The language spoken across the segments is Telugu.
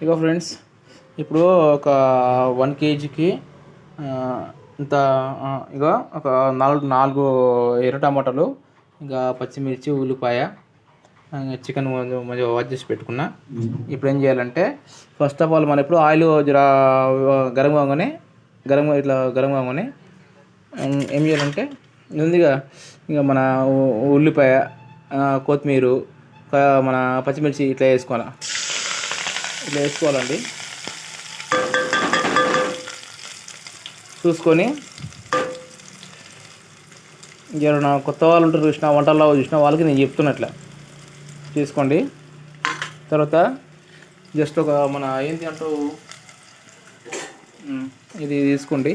ఇగో ఫ్రెండ్స్, ఇప్పుడు ఒక 1 కేజీకి ఇంత ఇగో ఒక నాలుగు ఎర్ర టమాటాలు, ఇంకా పచ్చిమిర్చి, ఉల్లిపాయ, చికెన్ మంచిగా వాష్ చేసి పెట్టుకున్నా. ఇప్పుడు ఏం చేయాలంటే, ఫస్ట్ ఆఫ్ ఆల్ మనం ఇప్పుడు ఆయిల్ జర గరం గరం కాగానే ఏం చేయాలంటే ముందుగా ఇక మన ఉల్లిపాయ, కొత్తిమీర, మన పచ్చిమిర్చి ఇట్లా వేసుకోవాలండి. చూసుకొని ఎవరైనా కొత్త వాళ్ళు ఉంటారు చూసిన, వంటల్లో చూసిన వాళ్ళకి నేను చెప్తున్నట్ల చేసుకోండి. తర్వాత జస్ట్ ఒక మన ఏంటి అంటూ ఇది తీసుకోండి,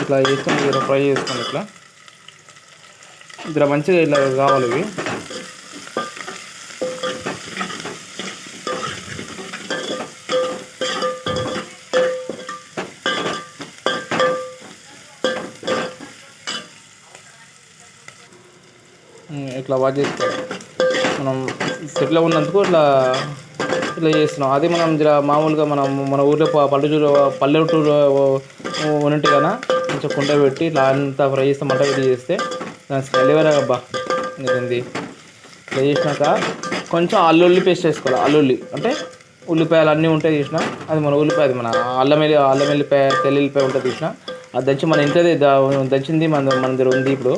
ఇట్లా చేసుకొని ఇట్లా ఫ్రై చేసుకోండి. ఇట్లా మంచిగా ఇట్లా కావాలి ఇవి. ఇట్లా వాష్ చేసుకోవాలి. మనం సెట్లో ఉన్నందుకు ఇట్లా చేస్తున్నాం. అదే మనం మామూలుగా మన ఊర్లో పల్లెటూరు ఉన్నట్టు కదా కొంచెం కుండ పెట్టి ఇట్లా అంతా ఫ్రై చేస్తే, మంట పెట్టి చేస్తే దాని స్మెల్ వేరే అబ్బా. ఇది ఇట్లా చేసినాక కొంచెం అల్లుల్లి పేస్ట్ వేసుకోవాలి. అల్లుల్లి అంటే ఉల్లిపాయలు అన్నీ ఉంటాయి చూసిన, అది మన ఉల్లిపాయ, అది మన అల్లం వెల్లిపాయ, తెల్లుల్లిపాయ ఉంటుంది చూసిన, అది దంచి మన ఇంట్లోదే దంచింది మన దగ్గర ఉంది. ఇప్పుడు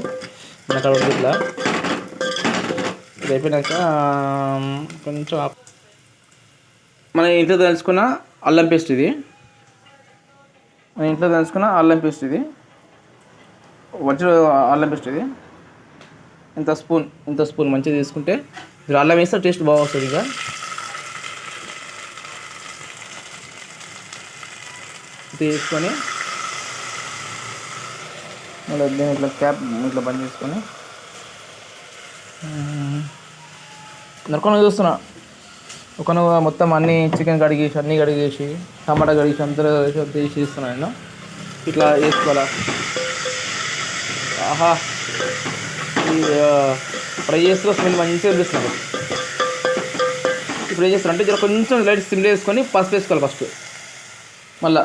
మన అక్కడ ఉంది. ఇట్లా ఇది అయిపోయినాక కొంచెం మన ఇంట్లో దంచుకున్న అల్లం పేస్ట్ ఇది. అల్లం పేస్ట్ ఇది ఇంత స్పూన్ మంచిగా తీసుకుంటే మీరు అల్లం వేస్తే టేస్ట్ బాగా వస్తుంది. ఇక తీసుకొని మళ్ళీ దీన్ని ఇట్లా క్యాప్ ఇట్లా బంద్ చేసుకొని నరుకొని చూస్తున్నా. మొత్తం అన్నీ చికెన్ కడిగేసి టమాటా కడిగేసి అంతా తీసి ఇస్తున్నాను నేను. ఇట్లా వేసుకోవాలా. ఆహా, ఈ ఫ్రై చేస్తూ స్మెల్ మంచిగా అనిపిస్తుంది. ఇప్పుడు ఏం చేస్తారంటే కొంచెం లైట్ సిమ్లో వేసుకొని పసుపు వేసుకోవాలి ఫస్ట్. మళ్ళీ